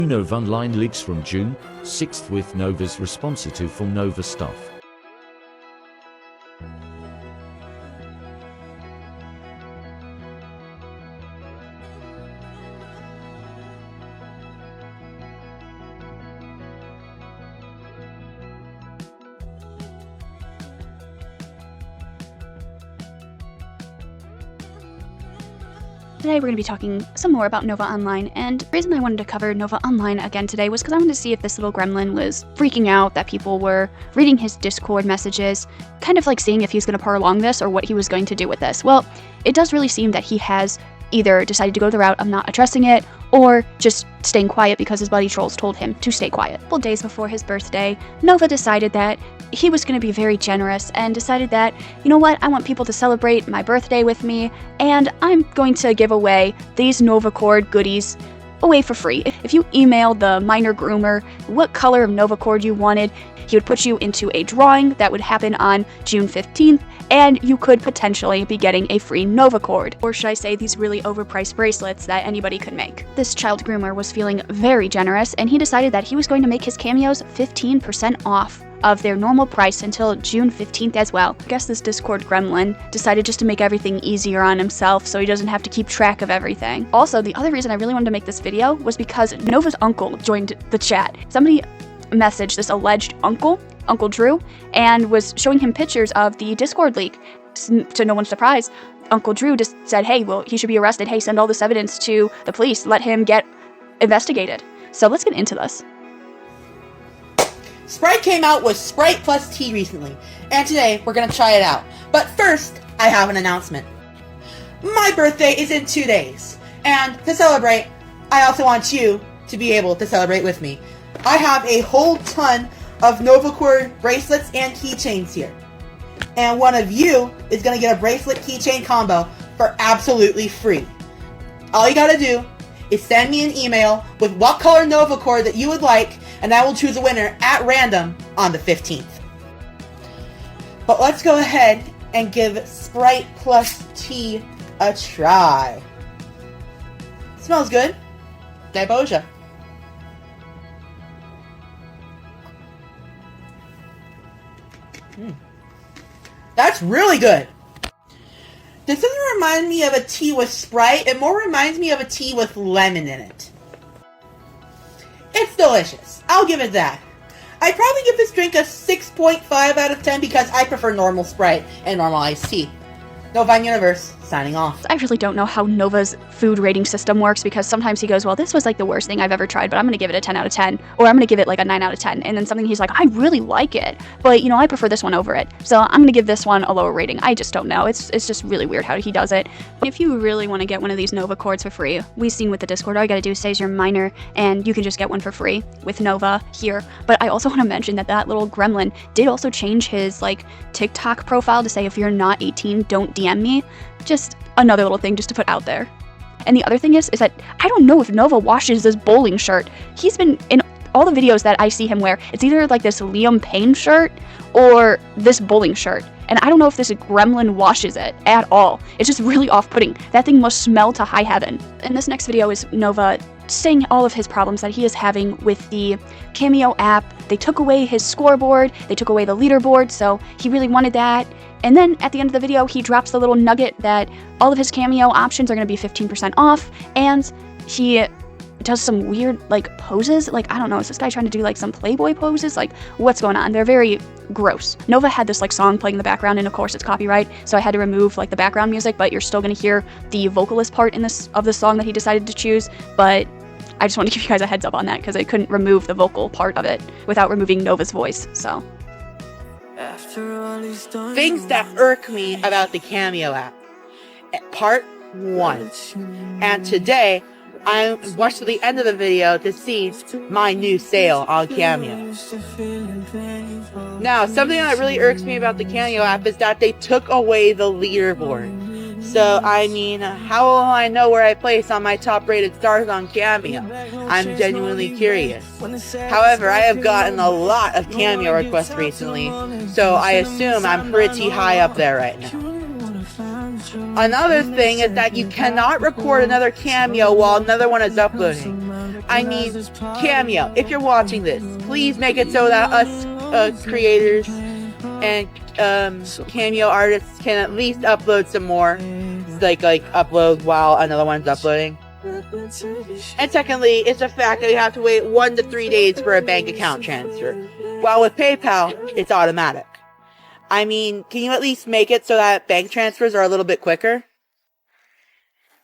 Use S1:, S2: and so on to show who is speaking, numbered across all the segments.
S1: Novaonline leaks from June 6th with Nova's response to full Nova stuff.
S2: Today we're going to be talking some more about Novaonline, and the reason I wanted to cover Novaonline again today was because I wanted to see if this little gremlin was freaking out that people were reading his Discord messages, kind of like seeing if he's going to prolong this or what he was going to do with this. Well, it does really seem that he has either decided to go the route of not addressing it, or just staying quiet because his buddy trolls told him to stay quiet. A couple days before his birthday, Nova decided that he was going to be very generous and decided that, you know what, I want people to celebrate my birthday with me, and I'm going to give away these Novacord goodies away for free. If you emailed the minor groomer what color of Novacord you wanted, he would put you into a drawing that would happen on June 15th, and you could potentially be getting a free Novacord. Or should I say, these really overpriced bracelets that anybody could make. This child groomer was feeling very generous, and he decided that he was going to make his cameos 15% off of their normal price until June 15th as well. I guess this Discord gremlin decided just to make everything easier on himself so he doesn't have to keep track of everything. Also, the other reason I really wanted to make this video was because Nova's uncle joined the chat. Somebody messaged this alleged uncle, Uncle Drew, and was showing him pictures of the Discord leak. To no one's surprise, Uncle Drew just said, hey, well, he should be arrested. Hey, send all this evidence to the police. Let him get investigated. So let's get into this.
S3: Sprite came out with Sprite plus tea recently, and today we're going to try it out. But first, I have an announcement. My birthday is in 2 days, and to celebrate, I also want you to be able to celebrate with me. I have a whole ton of Novacord bracelets and keychains here, and one of you is going to get a bracelet keychain combo for absolutely free. All you gotta do is send me an email with what color Novacord that you would like, and I will choose a winner at random on the 15th. But let's go ahead and give Sprite plus tea a try. Smells good. Diboja. That's really good. This doesn't remind me of a tea with Sprite. It more reminds me of a tea with lemon in it. It's delicious. I'll give it that. I'd probably give this drink a 6.5 out of 10 because I prefer normal Sprite and normal iced tea. Novaonline Universe, signing off.
S2: I really don't know how Nova's food rating system works, because sometimes he goes, well, this was like the worst thing I've ever tried, but I'm going to give it a 10 out of 10, or I'm going to give it like a 9 out of 10, and then something he's like, I really like it, but you know, I prefer this one over it, so I'm going to give this one a lower rating. I just don't know. It's just really weird how he does it. If you really want to get one of these Nova cords for free, we've seen with the Discord, all you got to do is say you're minor, and you can just get one for free with Nova here. But I also want to mention that that little gremlin did also change his like TikTok profile to say, if you're not 18, don't DM me. Just another little thing just to put out there. And the other thing is that I don't know if Nova washes this bowling shirt. He's been in all the videos that I see him wear, it's either like this Liam Payne shirt or this bowling shirt. And I don't know if this gremlin washes it at all. It's just really off-putting. That thing must smell to high heaven. And this next video is Nova saying all of his problems that he is having with the Cameo app. They took away his scoreboard, they took away the leaderboard, so he really wanted that. And then at the end of the video, he drops the little nugget that all of his Cameo options are going to be 15% off, and he does some weird, like, poses. Like, I don't know, is this guy trying to do, like, some Playboy poses? Like, what's going on? They're very gross. Nova had this, like, song playing in the background, and of course it's copyright, so I had to remove, like, the background music, but you're still going to hear the vocalist part in this of the song that he decided to choose, but I just want to give you guys a heads up on that, because I couldn't remove the vocal part of it without removing Nova's voice, so.
S3: Things that irk me about the Cameo app. Part 1. And today, I watched to the end of the video to see my new sale on Cameo. Now, something that really irks me about the Cameo app is that they took away the leaderboard. So, I mean, how will I know where I place on my top-rated stars on Cameo? I'm genuinely curious. However, I have gotten a lot of Cameo requests recently, so I assume I'm pretty high up there right now. Another thing is that you cannot record another Cameo while another one is uploading. I mean, Cameo, if you're watching this, please make it so that us creators and Cameo artists can at least upload some more. Like upload while another one's uploading. And secondly, it's the fact that you have to wait 1 to 3 days for a bank account transfer. While with PayPal, it's automatic. I mean, can you at least make it so that bank transfers are a little bit quicker?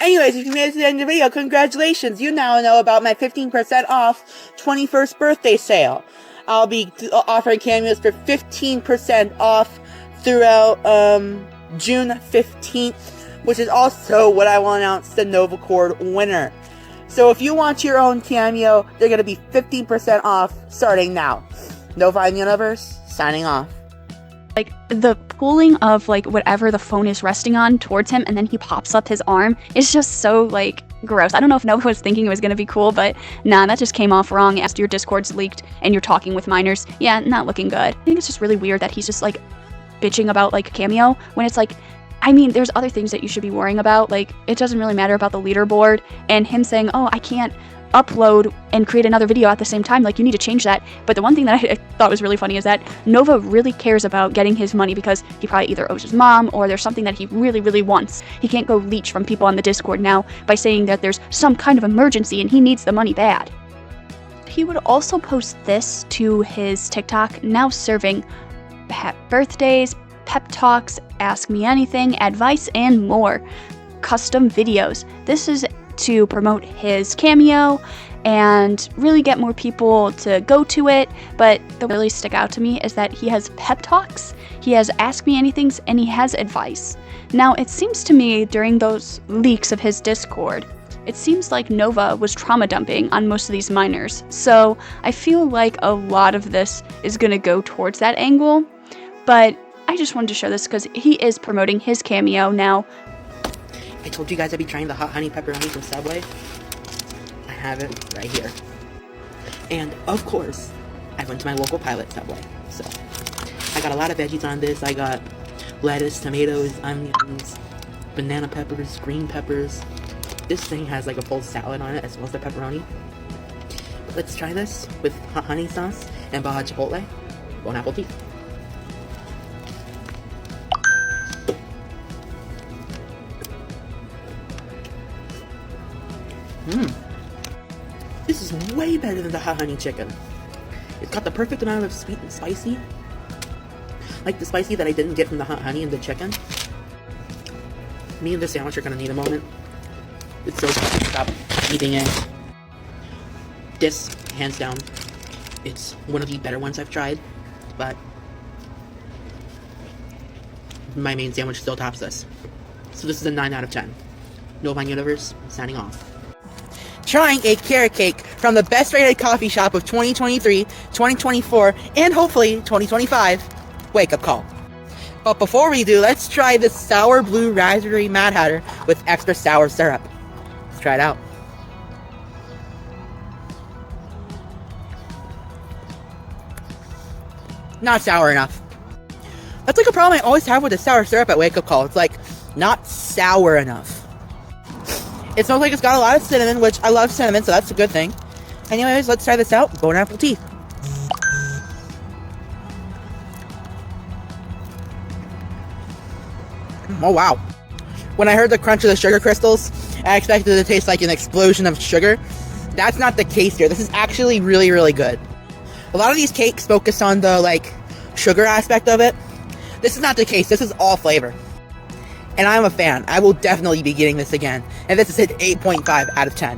S3: Anyways, if you made it to the end of the video, congratulations! You now know about my 15% off 21st birthday sale. I'll be offering cameos for 15% off throughout June 15th, which is also what I will announce the Nova Cord winner. So if you want your own cameo, they're going to be 15% off starting now. Novaonline Universe, signing off.
S2: Like, the pulling of, like, whatever the phone is resting on towards him, and then he pops up his arm is just so, like, gross. I don't know if Nova was thinking it was gonna be cool, but nah, that just came off wrong as your Discord's leaked and you're talking with minors. Yeah, not looking good. I think it's just really weird that he's just, like, bitching about, like, Cameo, when it's like, I mean, there's other things that you should be worrying about. Like, it doesn't really matter about the leaderboard, and him saying, oh, I can't upload and create another video at the same time, like, you need to change that. But the one thing that I thought was really funny is that Nova really cares about getting his money because he probably either owes his mom or there's something that he really, really wants. He can't go leech from people on the Discord now by saying that there's some kind of emergency and he needs the money bad. He would also post this to his TikTok, now serving birthdays, pep talks, ask me anything, advice, and more custom videos. This is to promote his Cameo and really get more people to go to it, but the really stick out to me is that he has pep talks, he has ask me anythings, and he has advice. Now, it seems to me during those leaks of his Discord, it seems like Nova was trauma dumping on most of these minors, so I feel like a lot of this is gonna go towards that angle, but I just wanted to show this because he is promoting his Cameo now.
S3: I told you guys I'd be trying the hot honey pepperoni from Subway. I have it right here. And, of course, I went to my local Pilot Subway. So, I got a lot of veggies on this. I got lettuce, tomatoes, onions, banana peppers, green peppers. This thing has like a full salad on it as well as the pepperoni. But let's try this with hot honey sauce and Baja Chipotle. Bon appetit. This is way better than the hot honey chicken. It's got the perfect amount of sweet and spicy. Like the spicy that I didn't get from the hot honey and the chicken. Me and the sandwich are gonna need a moment. It's so good to stop eating it. This, hands down, it's one of the better ones I've tried, but my main sandwich still tops this. So this is a 9 out of 10. Novaonline Universe, signing off. Trying a carrot cake from the best rated coffee shop of 2023, 2024, and hopefully 2025. Wake up call. But before we do, let's try this sour blue raspberry Mad Hatter with extra sour syrup. Let's try it out. Not sour enough. That's like a problem I always have with the sour syrup at Wake Up Call. It's like, not sour enough. It smells like it's got a lot of cinnamon, which I love cinnamon, so that's a good thing. Anyways, let's try this out. Bon appetit. Oh wow. When I heard the crunch of the sugar crystals, I expected it to taste like an explosion of sugar. That's not the case here. This is actually really, really good. A lot of these cakes focus on the, like, sugar aspect of it. This is not the case. This is all flavor. And I'm a fan. I will definitely be getting this again. And this is an 8.5 out of 10.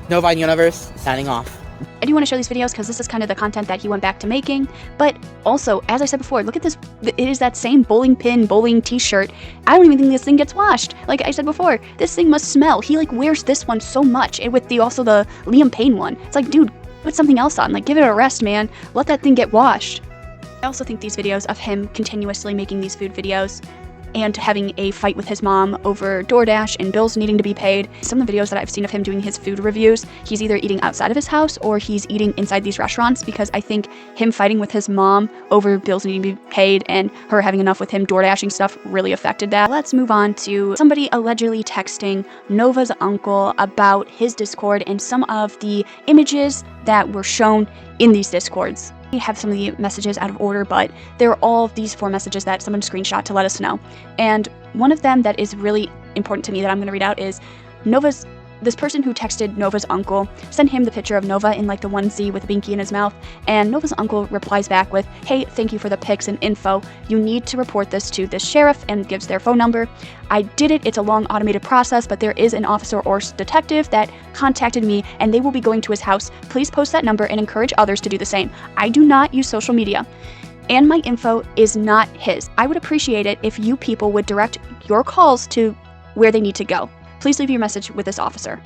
S3: Novaonline Universe, signing off.
S2: I do want to show these videos because this is kind of the content that he went back to making, but also, as I said before, look at this. It is that same bowling pin, bowling t-shirt. I don't even think this thing gets washed. Like I said before, this thing must smell. He, like, wears this one so much, and with also the Liam Payne one. It's like, dude, put something else on. Like, give it a rest, man. Let that thing get washed. I also think these videos of him continuously making these food videos and having a fight with his mom over DoorDash and bills needing to be paid. Some of the videos that I've seen of him doing his food reviews, he's either eating outside of his house or he's eating inside these restaurants, because I think him fighting with his mom over bills needing to be paid and her having enough with him DoorDashing stuff really affected that. Let's move on to somebody allegedly texting Nova's uncle about his Discord and some of the images that were shown in these Discords. We have some of the messages out of order, but they're all these 4 messages that someone screenshot to let us know. And one of them that is really important to me that I'm going to read out is this person who texted Nova's uncle sent him the picture of Nova in like the onesie with a binky in his mouth, and Nova's uncle replies back with, "Hey, thank you for the pics and info. You need to report this to this sheriff," and gives their phone number. I did it. It's a long automated process, but there is an officer or detective that contacted me and they will be going to his house. Please post that number and encourage others to do the same. I do not use social media, and my info is not his. I would appreciate it if you people would direct your calls to where they need to go. Please leave your message with this officer.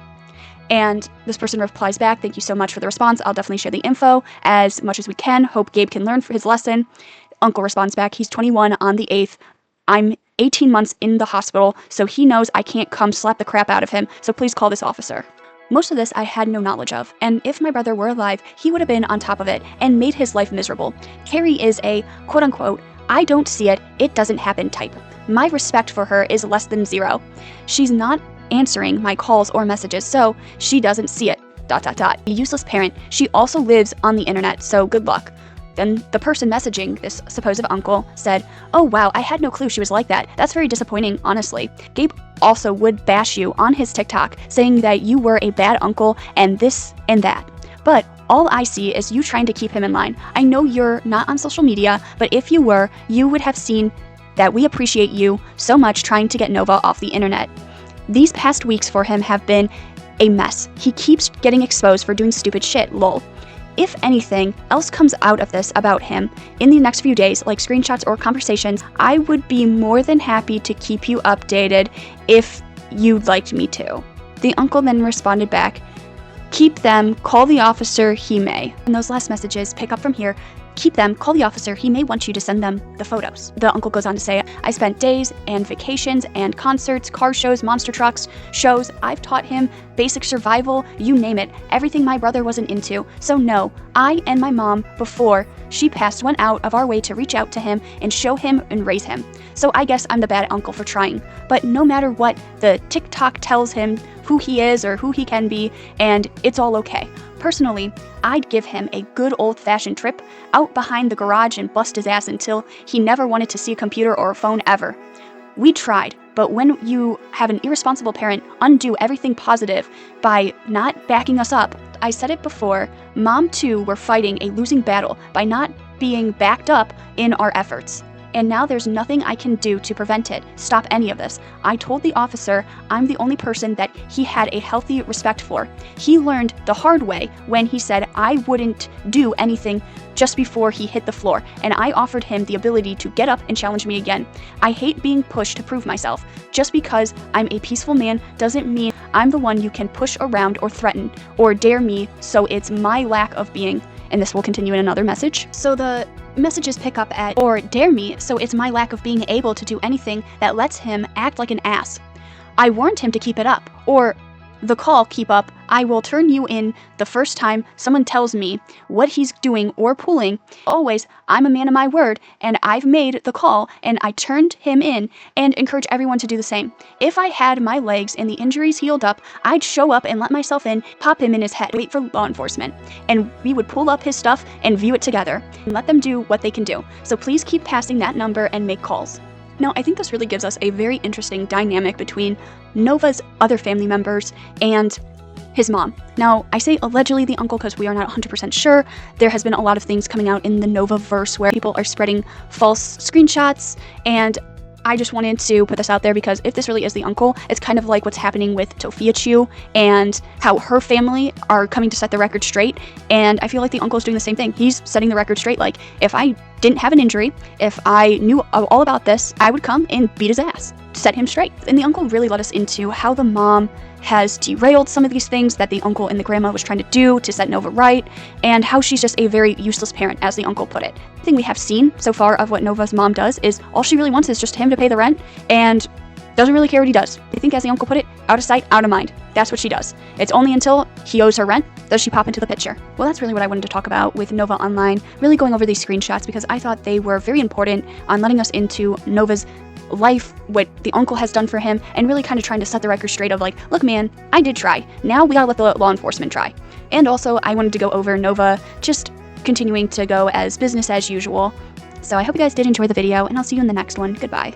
S2: And this person replies back, "Thank you so much for the response. I'll definitely share the info as much as we can. Hope Gabe can learn for his lesson." Uncle responds back, "He's 21 on the 8th. I'm 18 months in the hospital, so he knows I can't come slap the crap out of him, so please call this officer." Most of this I had no knowledge of, and if my brother were alive, he would have been on top of it and made his life miserable. Carrie is a quote-unquote, "I don't see it, it doesn't happen" type. My respect for her is less than 0. She's not answering my calls or messages, so she doesn't see it. ... A useless parent. She also lives on the internet, so good luck. Then the person messaging this supposed uncle said, "Oh wow, I had no clue she was like that. That's very disappointing, honestly. Gabe also would bash you on his TikTok, saying that you were a bad uncle and this and that. But all I see is you trying to keep him in line. I know you're not on social media, but if you were, you would have seen that we appreciate you so much trying to get Nova off the internet. These past weeks for him have been a mess. He keeps getting exposed for doing stupid shit, lol. If anything else comes out of this about him in the next few days, like screenshots or conversations, I would be more than happy to keep you updated if you'd like me to." The uncle then responded back, "Keep them, call the officer, he may." And those last messages pick up from here. "Keep them, call the officer, he may want you to send them the photos." The uncle goes on to say, "I spent days and vacations and concerts, car shows, monster trucks, shows. I've taught him basic survival, you name it, everything my brother wasn't into. So no, I and my mom, before she passed, went out of our way to reach out to him and show him and raise him. So I guess I'm the bad uncle for trying. But no matter what the TikTok tells him who he is or who he can be, and it's all okay. Personally, I'd give him a good old-fashioned trip out behind the garage and bust his ass until he never wanted to see a computer or a phone ever. We tried, but when you have an irresponsible parent undo everything positive by not backing us up, I said it before, Mom too were fighting a losing battle by not being backed up in our efforts. And now there's nothing I can do to prevent it, stop any of this. I told the officer I'm the only person that he had a healthy respect for. He learned the hard way when he said I wouldn't do anything just before he hit the floor, and I offered him the ability to get up and challenge me again. I hate being pushed to prove myself. Just because I'm a peaceful man doesn't mean I'm the one you can push around or threaten or dare me, so it's my lack of being." And this will continue in another message. So the messages pick up at, "or dare me, so it's my lack of being able to do anything that lets him act like an ass. I warned him to keep it up," or the call, "keep up, I will turn you in the first time someone tells me what he's doing or pulling. Always, I'm a man of my word, and I've made the call, and I turned him in, and encourage everyone to do the same. If I had my legs and the injuries healed up, I'd show up and let myself in, pop him in his head, wait for law enforcement, and we would pull up his stuff and view it together, and let them do what they can do. So please keep passing that number and make calls." Now, I think this really gives us a very interesting dynamic between Nova's other family members and his mom. Now, I say allegedly the uncle because we are not 100% sure. There has been a lot of things coming out in the Nova-verse where people are spreading false screenshots, and I just wanted to put this out there because if this really is the uncle, it's kind of like what's happening with Tofia Chu and how her family are coming to set the record straight, and I feel like the uncle is doing the same thing. He's setting the record straight, like, if I didn't have an injury, if I knew all about this, I would come and beat his ass, set him straight. And the uncle really let us into how the mom has derailed some of these things that the uncle and the grandma was trying to do to set Nova right, and how she's just a very useless parent, as the uncle put it. The thing we have seen so far of what Nova's mom does is all she really wants is just him to pay the rent, and doesn't really care what he does. I think, as the uncle put it, out of sight, out of mind. That's what she does. It's only until he owes her rent does she pop into the picture. Well, that's really what I wanted to talk about with Novaonline, really going over these screenshots because I thought they were very important on letting us into Nova's life, what the uncle has done for him, and really kind of trying to set the record straight of like, look man, I did try. Now we gotta let the law enforcement try. And also, I wanted to go over Nova just continuing to go as business as usual. So I hope you guys did enjoy the video, and I'll see you in the next one. Goodbye.